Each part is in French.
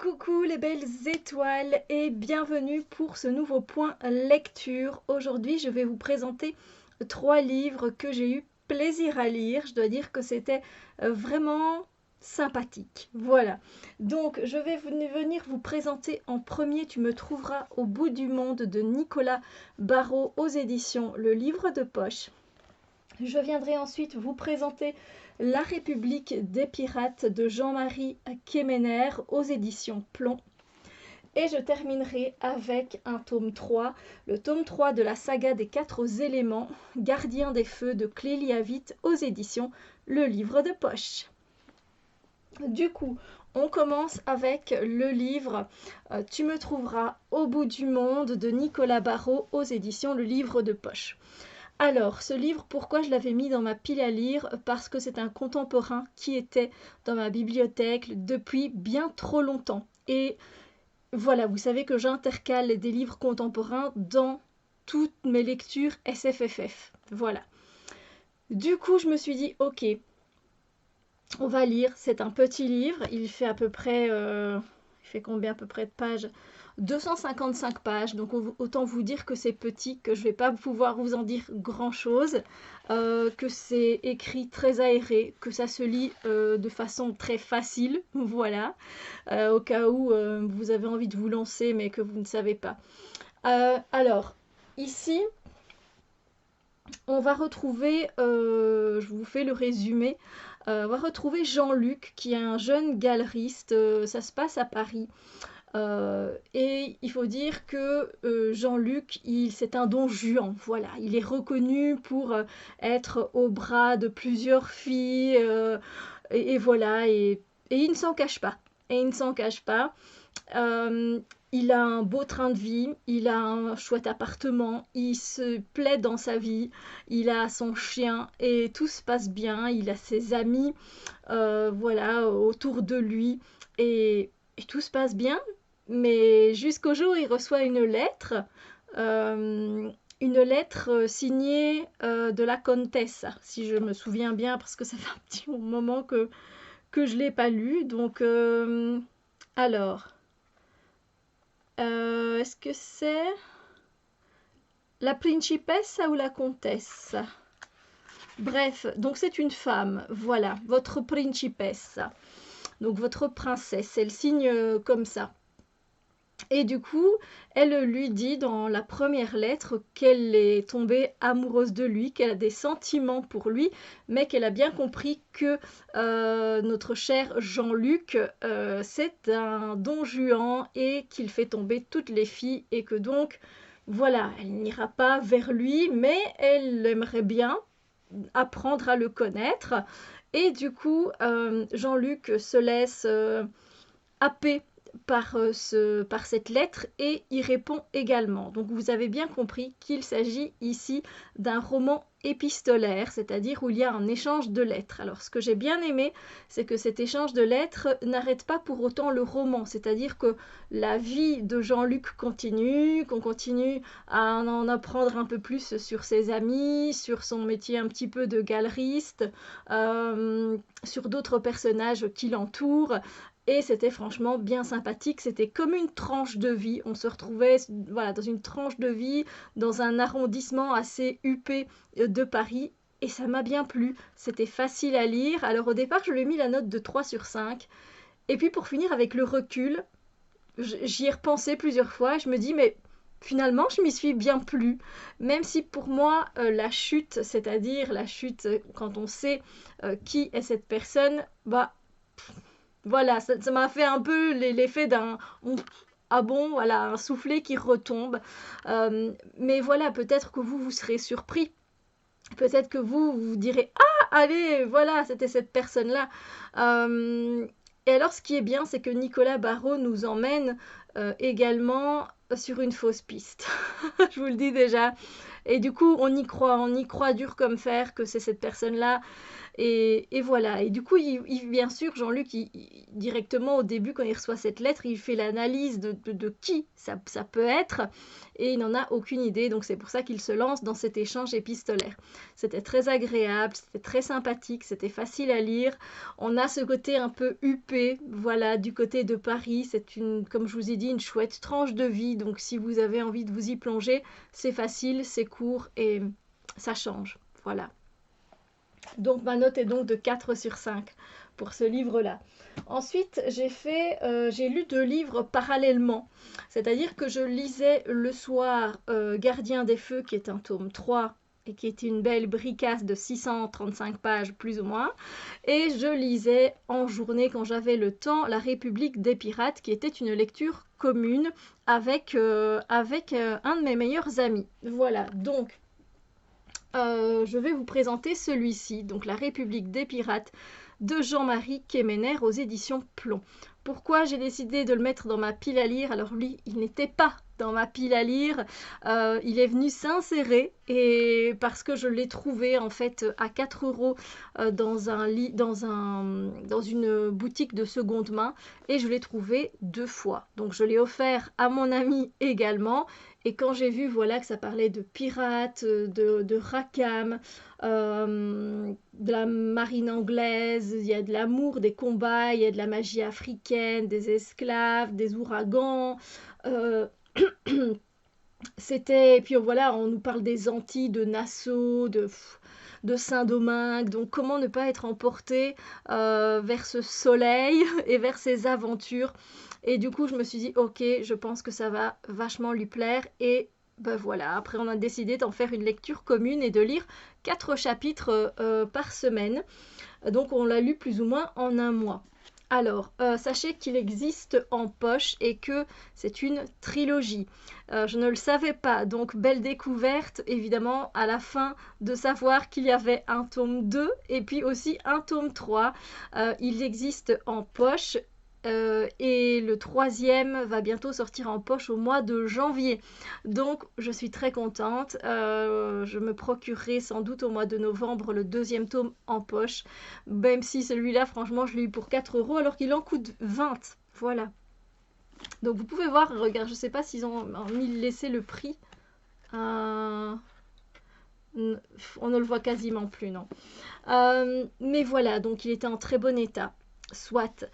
Coucou les belles étoiles et bienvenue pour ce nouveau point lecture. Aujourd'hui, je vais vous présenter 3 livres que j'ai eu plaisir à lire. Je dois dire que c'était vraiment sympathique. Voilà. Donc, je vais venir vous présenter en premier Tu me trouveras au bout du monde de Nicolas Barrault aux éditions Le Livre de Poche. Je viendrai ensuite vous présenter La République des pirates de Jean-Marie Quéméner aux éditions Plomb. Et je terminerai avec un tome 3, le tome 3 de la saga des 4 éléments, Gardien des feux de Clélie Avit aux éditions Le Livre de Poche. Du coup, on commence avec le livre Tu me trouveras au bout du monde de Nicolas Barrault aux éditions Le Livre de Poche. Alors, ce livre, pourquoi je l'avais mis dans ma pile à lire? Parce que c'est un contemporain qui était dans ma bibliothèque depuis bien trop longtemps. Et voilà, vous savez que j'intercale des livres contemporains dans toutes mes lectures SFFF. Voilà. Du coup, je me suis dit, ok, on va lire. C'est un petit livre. Il fait à peu près... il fait combien à peu près de pages? 255 pages, donc autant vous dire que c'est petit, que je ne vais pas pouvoir vous en dire grand-chose, que c'est écrit très aéré, que ça se lit de façon très facile, voilà, au cas où vous avez envie de vous lancer mais que vous ne savez pas. Alors, ici, on va retrouver, je vous fais le résumé, on va retrouver Jean-Luc qui est un jeune galeriste, ça se passe à Paris. Et il faut dire que Jean-Luc, c'est un don Juan, voilà. Il est reconnu pour être au bras de plusieurs filles, et voilà, et il ne s'en cache pas. Et il ne s'en cache pas. Il a un beau train de vie, il a un chouette appartement, il se plaît dans sa vie, il a son chien et tout se passe bien. Il a ses amis, voilà, autour de lui et tout se passe bien. Mais jusqu'au jour où il reçoit une lettre signée de la comtesse, si je me souviens bien, parce que ça fait un petit moment que je ne l'ai pas lu. Donc, alors, est-ce que c'est la principessa ou la comtesse? Bref, donc c'est une femme, voilà, votre principessa, donc votre princesse, elle signe comme ça. Et du coup, elle lui dit dans la première lettre qu'elle est tombée amoureuse de lui, qu'elle a des sentiments pour lui, mais qu'elle a bien compris que notre cher Jean-Luc, c'est un don Juan et qu'il fait tomber toutes les filles et que donc, voilà, elle n'ira pas vers lui, mais elle aimerait bien apprendre à le connaître. Et du coup, Jean-Luc se laisse happer par cette lettre et y répond également. Donc vous avez bien compris qu'il s'agit ici d'un roman épistolaire, c'est-à-dire où il y a un échange de lettres. Alors ce que j'ai bien aimé, c'est que cet échange de lettres n'arrête pas pour autant le roman, c'est-à-dire que la vie de Jean-Luc continue, qu'on continue à en apprendre un peu plus sur ses amis, sur son métier un petit peu de galeriste, sur d'autres personnages qui l'entourent. Et c'était franchement bien sympathique, c'était comme une tranche de vie, on se retrouvait voilà, dans une tranche de vie, dans un arrondissement assez huppé de Paris, et ça m'a bien plu, c'était facile à lire. Alors au départ je lui ai mis la note de 3 sur 5, et puis pour finir avec le recul, j'y ai repensé plusieurs fois, je me dis mais finalement je m'y suis bien plu, même si pour moi la chute, c'est-à-dire la chute quand on sait qui est cette personne, bah voilà, ça m'a fait un peu l'effet d'un ah bon, voilà, un soufflet qui retombe. Mais voilà, peut-être que vous serez surpris. Peut-être que vous direz ah, allez, voilà, c'était cette personne-là. Et alors, ce qui est bien, c'est que Nicolas Barrault nous emmène également sur une fausse piste. Je vous le dis déjà. Et du coup, on y croit dur comme fer que c'est cette personne-là. Et voilà. Et du coup, bien sûr, Jean-Luc, directement au début, quand il reçoit cette lettre, il fait l'analyse de qui ça peut être, et il n'en a aucune idée. Donc c'est pour ça qu'il se lance dans cet échange épistolaire. C'était très agréable, c'était très sympathique, c'était facile à lire. On a ce côté un peu huppé, voilà, du côté de Paris. C'est comme je vous ai dit, une chouette tranche de vie. Donc si vous avez envie de vous y plonger, c'est facile, c'est court et ça change. Voilà. Donc ma note est donc de 4 sur 5 pour ce livre-là. Ensuite, j'ai lu 2 livres parallèlement. C'est-à-dire que je lisais le soir Gardien des Feux, qui est un tome 3 et qui était une belle bricasse de 635 pages plus ou moins. Et je lisais en journée, quand j'avais le temps, La République des Pirates, qui était une lecture commune avec un de mes meilleurs amis. Voilà, donc je vais vous présenter celui-ci, donc La République des Pirates de Jean-Marie Quéméner aux éditions Plomb. Pourquoi j'ai décidé de le mettre dans ma pile à lire? Alors lui, il n'était pas dans ma pile à lire, il est venu s'insérer, et parce que je l'ai trouvé en fait à 4 € dans une boutique de seconde main, et je l'ai trouvé 2 fois. Donc je l'ai offert à mon ami également. Et quand j'ai vu, voilà, que ça parlait de pirates, de Rackham, de la marine anglaise, il y a de l'amour, des combats, il y a de la magie africaine, des esclaves, des ouragans. Et puis voilà, on nous parle des Antilles, de Nassau, de Saint-Domingue. Donc comment ne pas être emporté vers ce soleil et vers ces aventures. Et du coup, je me suis dit, ok, je pense que ça va vachement lui plaire. Et ben voilà, après on a décidé d'en faire une lecture commune et de lire 4 chapitres par semaine. Donc on l'a lu plus ou moins en un mois. Alors, sachez qu'il existe en poche et que c'est une trilogie. Je ne le savais pas, donc belle découverte, évidemment, à la fin de savoir qu'il y avait un tome 2 et puis aussi un tome 3. Il existe en poche. Et le 3e va bientôt sortir en poche au mois de janvier. Donc je suis très contente. Je me procurerai sans doute au mois de novembre le 2e tome en poche. Même si celui-là, franchement, je l'ai eu pour 4 € alors qu'il en coûte 20. Voilà. Donc vous pouvez voir, regarde, je ne sais pas s'ils ont laissé le prix. On ne le voit quasiment plus, non. Mais voilà, donc il était en très bon état. Soit.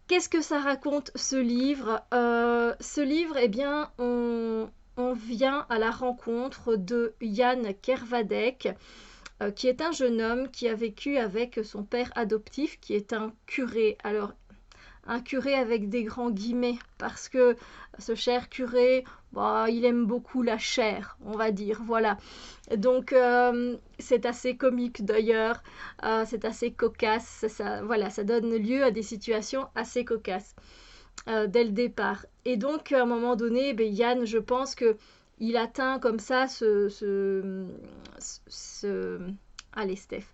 Qu'est-ce que ça raconte ce livre? Ce livre, eh bien, on vient à la rencontre de Jan Kervadec, qui est un jeune homme qui a vécu avec son père adoptif, qui est un curé. Alors, un curé avec des grands guillemets, parce que ce cher curé, bah, il aime beaucoup la chair, on va dire, voilà. Donc c'est assez comique d'ailleurs, c'est assez cocasse, voilà, ça donne lieu à des situations assez cocasses dès le départ. Et donc à un moment donné, ben, Yann, je pense que il atteint comme ça Allez Steph.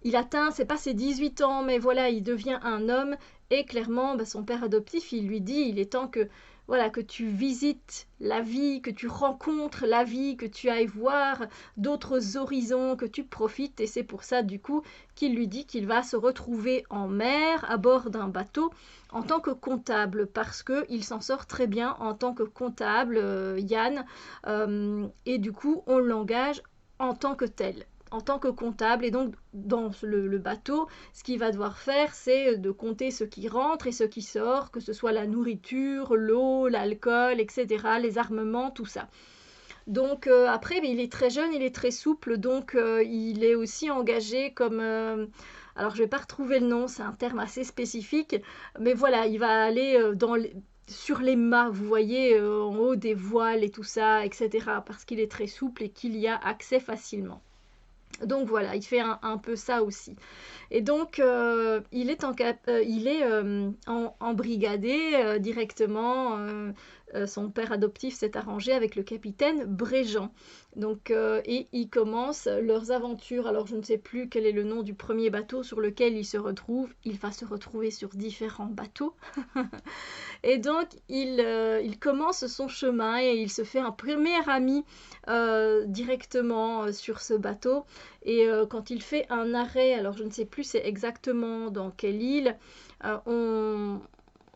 Il atteint, c'est pas ses 18 ans, mais voilà, il devient un homme. Et clairement, bah, son père adoptif, il lui dit, il est temps que, voilà, que tu visites la vie, que tu rencontres la vie, que tu ailles voir d'autres horizons, que tu profites. Et c'est pour ça, du coup, qu'il lui dit qu'il va se retrouver en mer, à bord d'un bateau, en tant que comptable, parce qu'il s'en sort très bien en tant que comptable, Yann. Et du coup, on l'engage en tant que tel, en tant que comptable. Et donc dans le bateau, ce qu'il va devoir faire, c'est de compter ce qui rentre et ce qui sort, que ce soit la nourriture, l'eau, l'alcool, etc., les armements, tout ça. Donc après, il est très jeune, il est très souple, donc il est aussi engagé comme... alors je ne vais pas retrouver le nom, c'est un terme assez spécifique, mais voilà, il va aller sur les mâts, vous voyez, en haut des voiles et tout ça, etc., parce qu'il est très souple et qu'il y a accès facilement. Donc voilà, il fait un peu ça aussi. Et donc, il est embrigadé directement son père adoptif s'est arrangé avec le capitaine Bréjean. Donc, et ils commencent leurs aventures. Alors je ne sais plus quel est le nom du premier bateau sur lequel il se retrouve. Il va se retrouver sur différents bateaux. Et donc il commence son chemin et il se fait un premier ami directement sur ce bateau. Et quand il fait un arrêt, alors je ne sais plus c'est exactement dans quelle île,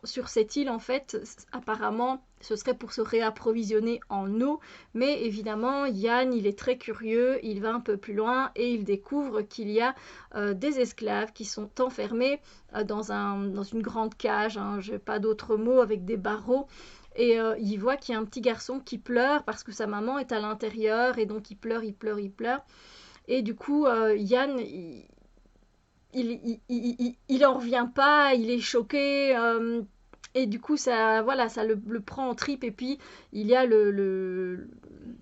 sur cette île, en fait, apparemment, ce serait pour se réapprovisionner en eau. Mais évidemment, Yann, il est très curieux, il va un peu plus loin et il découvre qu'il y a des esclaves qui sont enfermés dans une grande cage, hein, je n'ai pas d'autre mot, avec des barreaux. Et il voit qu'il y a un petit garçon qui pleure parce que sa maman est à l'intérieur. Et donc, il pleure, il pleure, il pleure. Et du coup, Yann, il en revient pas, il est choqué, et du coup ça, voilà, ça le prend en tripe. Et puis il y a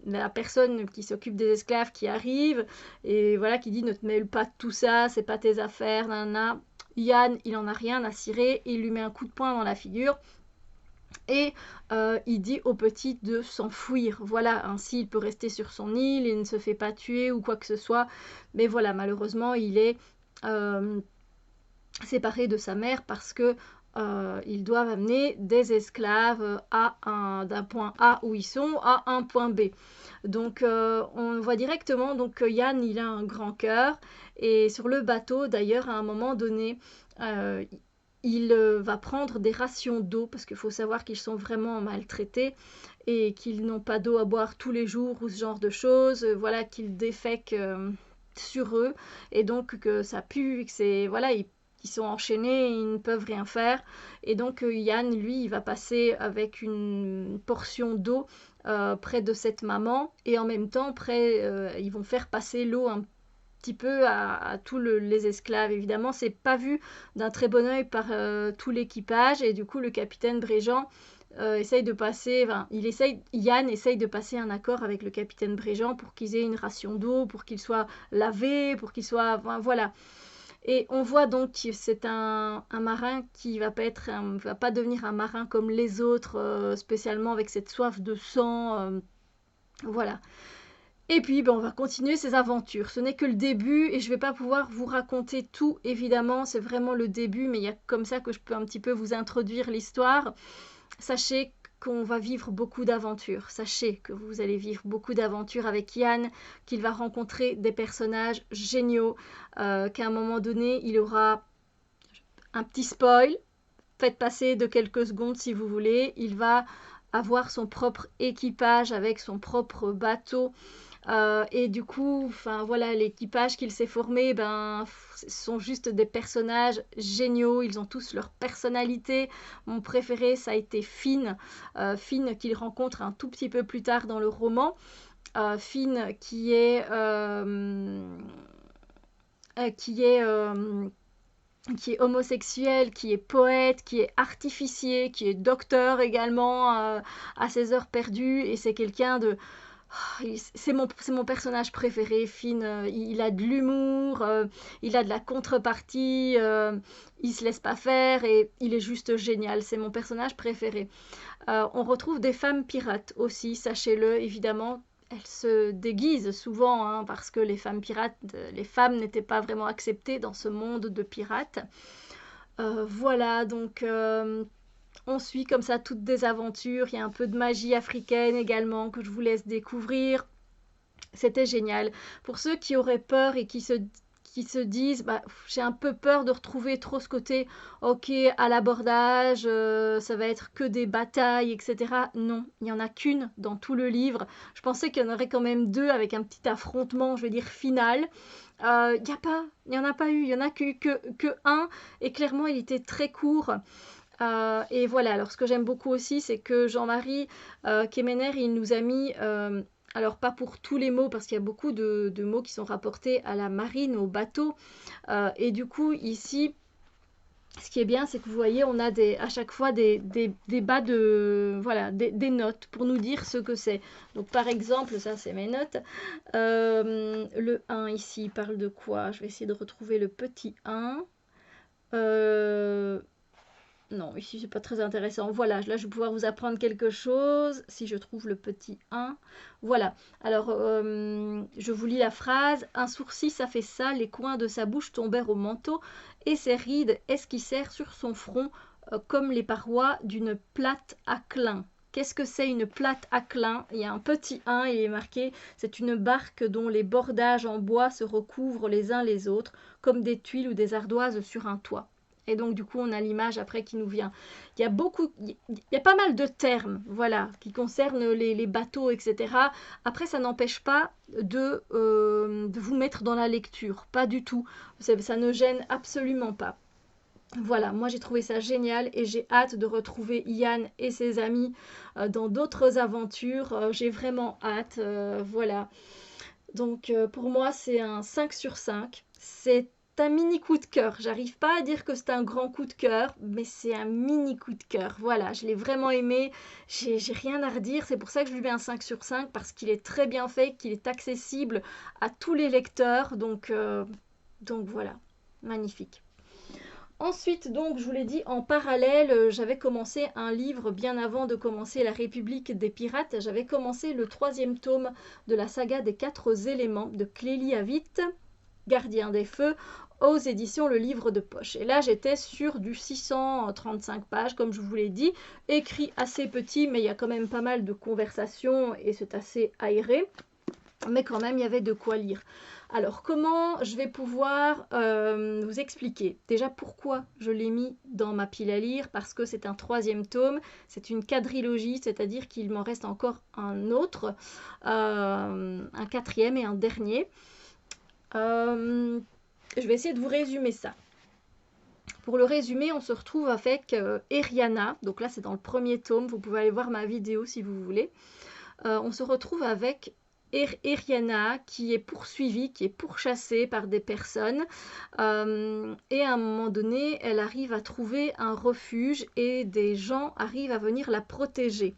la personne qui s'occupe des esclaves qui arrive et voilà, qui dit ne te mêle pas de tout ça, c'est pas tes affaires, nanana. Yann, il en a rien à cirer, il lui met un coup de poing dans la figure. Et il dit au petit de s'enfuir. Voilà, ainsi il peut rester sur son île, il ne se fait pas tuer ou quoi que ce soit. Mais voilà, malheureusement, il est séparé de sa mère parce que ils doivent amener des esclaves d'un point A où ils sont à un point B. Donc on voit directement donc, que Yann, il a un grand cœur. Et sur le bateau, d'ailleurs, à un moment donné, il va prendre des rations d'eau parce qu'il faut savoir qu'ils sont vraiment maltraités et qu'ils n'ont pas d'eau à boire tous les jours ou ce genre de choses. Voilà, qu'ils défèquent sur eux et donc que ça pue, que c'est voilà, ils sont enchaînés, ils ne peuvent rien faire. Et donc Yann, lui, il va passer avec une portion d'eau près de cette maman et en même temps ils vont faire passer l'eau un petit peu à tous les esclaves. Évidemment, c'est pas vu d'un très bon œil par tout l'équipage et du coup le capitaine Bréjean essaye de passer, enfin, Yann essaye de passer un accord avec le capitaine Bréjean pour qu'ils aient une ration d'eau, pour qu'ils soient lavés, pour qu'ils soient, enfin, voilà. Et on voit donc que c'est un marin qui va pas devenir un marin comme les autres, spécialement avec cette soif de sang, voilà. Et puis, on va continuer ces aventures. Ce n'est que le début et je ne vais pas pouvoir vous raconter tout, évidemment. C'est vraiment le début, mais il y a comme ça que je peux un petit peu vous introduire l'histoire. Sachez qu'on va vivre beaucoup d'aventures. Sachez que vous allez vivre beaucoup d'aventures avec Yann, qu'il va rencontrer des personnages géniaux, qu'à un moment donné, il aura un petit spoil. Faites passer de quelques secondes si vous voulez. Il va avoir son propre équipage avec son propre bateau. Et du coup, enfin voilà, l'équipage qu'il s'est formé, ce sont juste des personnages géniaux. Ils ont tous leur personnalité. Mon préféré, ça a été Finn, Finn qu'il rencontre un tout petit peu plus tard dans le roman. Finn qui est homosexuel, qui est poète, qui est artificier, qui est docteur également à ses heures perdues. Et c'est quelqu'un de... C'est mon personnage préféré, Finn. Il a de l'humour, il a de la contrepartie, il se laisse pas faire et il est juste génial. C'est mon personnage préféré. On retrouve des femmes pirates aussi, sachez-le, évidemment. Elles se déguisent souvent hein, parce que les femmes pirates, les femmes n'étaient pas vraiment acceptées dans ce monde de pirates. Voilà, donc on suit comme ça toutes des aventures. Il y a un peu de magie africaine également que je vous laisse découvrir. C'était génial. Pour ceux qui auraient peur et qui se disent j'ai un peu peur de retrouver trop ce côté ok à l'abordage, ça va être que des batailles, etc. Non, il n'y en a qu'une dans tout le livre. Je pensais qu'il y en aurait quand même deux avec un petit affrontement, je veux dire, final. Il n'y en a pas eu, il n'y en a que un et clairement il était très court. Et voilà, alors ce que j'aime beaucoup aussi, c'est que Jean-Marie Quéméner, il nous a mis, alors pas pour tous les mots, parce qu'il y a beaucoup de mots qui sont rapportés à la marine, au bateau, et du coup ici, ce qui est bien, c'est que vous voyez, on a à chaque fois des bas de, voilà, des notes pour nous dire ce que c'est. Donc par exemple, ça c'est mes notes, le 1 ici, il parle de quoi? Je vais essayer de retrouver le petit 1. Non, ici, c'est pas très intéressant. Voilà, là, je vais pouvoir vous apprendre quelque chose, si je trouve le petit 1. Voilà. Alors, je vous lis la phrase. Un sourcil, ça fait ça, les coins de sa bouche tombèrent au manteau, et ses rides esquissèrent sur son front, comme les parois d'une plate à clin. Qu'est-ce que c'est une plate à clin? Il y a un petit 1, il est marqué, c'est une barque dont les bordages en bois se recouvrent les uns les autres, comme des tuiles ou des ardoises sur un toit. Et donc, du coup, on a l'image après qui nous vient. Il y a pas mal de termes, voilà, qui concernent les bateaux, etc. Après, ça n'empêche pas de vous mettre dans la lecture, pas du tout. Ça ne gêne absolument pas. Voilà, moi j'ai trouvé ça génial et j'ai hâte de retrouver Yann et ses amis dans d'autres aventures. J'ai vraiment hâte, voilà. Donc pour moi c'est un 5 sur 5. C'est un mini coup de cœur. J'arrive pas à dire que c'est un grand coup de cœur, mais c'est un mini coup de cœur. Voilà, je l'ai vraiment aimé. J'ai rien à redire. C'est pour ça que je lui mets un 5 sur 5 parce qu'il est très bien fait, qu'il est accessible à tous les lecteurs. Donc voilà, magnifique. Ensuite, donc, je vous l'ai dit, en parallèle, j'avais commencé un livre bien avant de commencer La République des Pirates. J'avais commencé le 3e tome de la saga des 4 éléments de Clélie Avitt, Gardien des Feux, aux éditions Le Livre de Poche. Et là, j'étais sur du 635 pages, comme je vous l'ai dit, écrit assez petit, mais il y a quand même pas mal de conversations et c'est assez aéré. Mais quand même, il y avait de quoi lire. Alors, comment je vais pouvoir vous expliquer? Déjà, pourquoi je l'ai mis dans ma pile à lire? Parce que c'est un 3e tome, c'est une quadrilogie, c'est-à-dire qu'il m'en reste encore un autre, un 4e et un dernier. Je vais essayer de vous résumer ça. Pour le résumer, on se retrouve avec Eriana, donc là c'est dans le 1er tome, vous pouvez aller voir ma vidéo si vous voulez. On se retrouve avec Eriana qui est poursuivie, qui est pourchassée par des personnes et à un moment donné elle arrive à trouver un refuge et des gens arrivent à venir la protéger.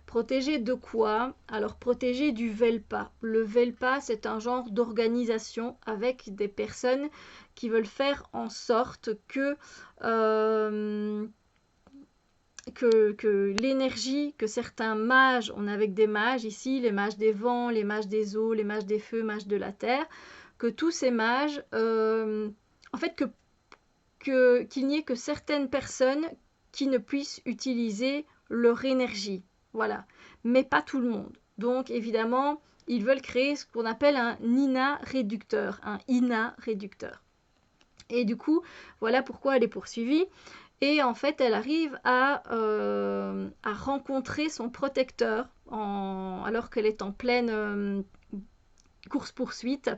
Protéger de quoi? Alors protéger du Velpa. Le Velpa c'est un genre d'organisation avec des personnes qui veulent faire en sorte que l'énergie que certains mages, on a avec des mages ici, les mages des vents, les mages des eaux, les mages des feux, mages de la terre, que tous ces mages, en fait qu'il n'y ait que certaines personnes qui ne puissent utiliser leur énergie, voilà, mais pas tout le monde. Donc évidemment, ils veulent créer ce qu'on appelle un Ina réducteur, un Ina réducteur. Et du coup, voilà pourquoi elle est poursuivie. Et en fait, elle arrive à rencontrer son protecteur alors qu'elle est en pleine course-poursuite.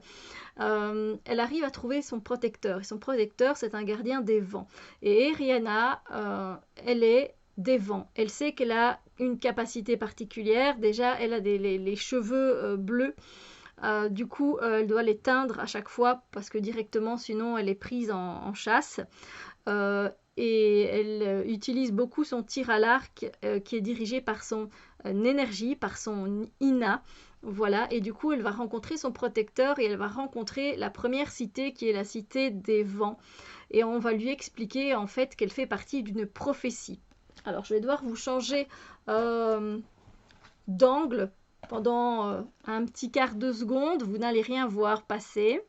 Elle arrive à trouver son protecteur. Et son protecteur, c'est un gardien des vents. Et Eriana, elle est des vents. Elle sait qu'elle a une capacité particulière. Déjà, elle a les cheveux bleus. Du coup, elle doit les teindre à chaque fois parce que directement, sinon, elle est prise en chasse. Et elle utilise beaucoup son tir à l'arc qui est dirigé par son énergie, par son Ina. Voilà, et du coup, elle va rencontrer son protecteur et elle va rencontrer la première cité qui est la cité des vents. Et on va lui expliquer en fait qu'elle fait partie d'une prophétie. Alors, je vais devoir vous changer d'angle pendant un petit quart de seconde. Vous n'allez rien voir passer.